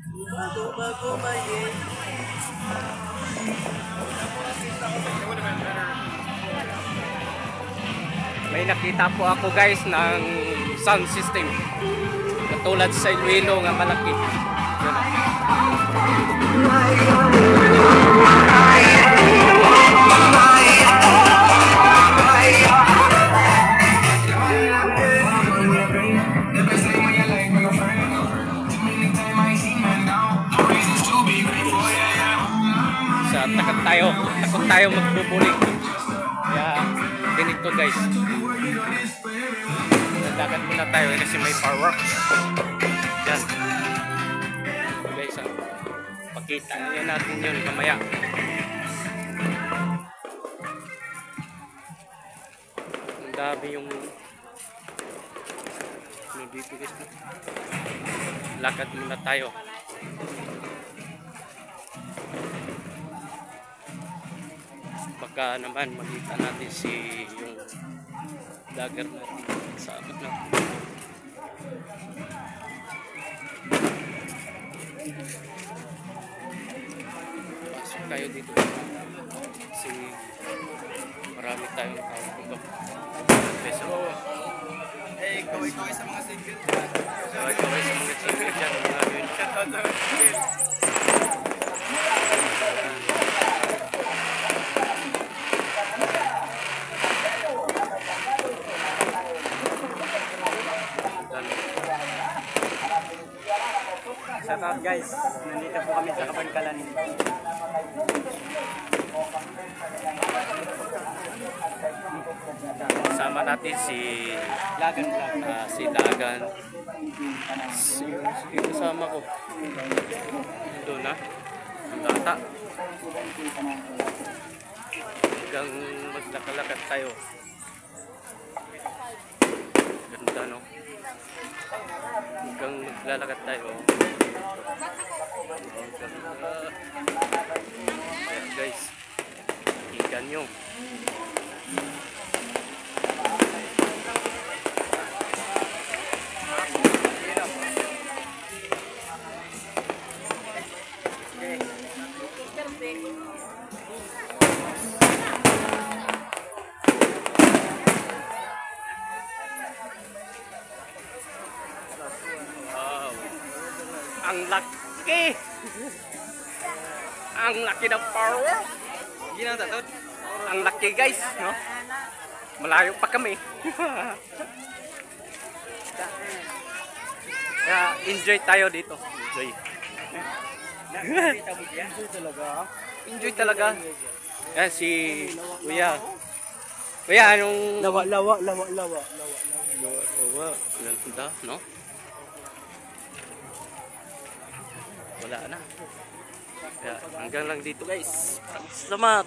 May nakita po ako guys ng sound system. Katulad sa Iloilo nga malaki. Takot tayo magbubuling. Kaya ganito guys. Nadagat muna tayo kasi may fireworks. Yan. Guys, pakita niya natin yun mamaya. Ang dami yung dito guys. Lakad muna tayo. Baka naman makita natin yung vlogger natin sa abot natin. Pasok tayo dito kasi marami tayong tao dito. Hey, kaway-kaway sa mga single. Kaway-kaway sa mga single dyan. Shoutout sa mga single. Shout out guys, nandito po kami sa Kabangkalan. Sama natin si Lagan. si Lagan. Yung kasama ko. Doon na. Ang data. Hanggang maglakalakad tayo. Ganda no? Hanggang maglalakad tayo. Ayan guys, ikan nyo. Wow, ang laki! Ang laki ng power. Ang laki guys, no? Malayo pa kami. Kaya enjoy tayo dito. Enjoy. Enjoy talaga. Yan si Kuya. Kuya, anong... Lawa. Ganda, no? Wala na. Kaya hanggang lang dito guys. Salamat.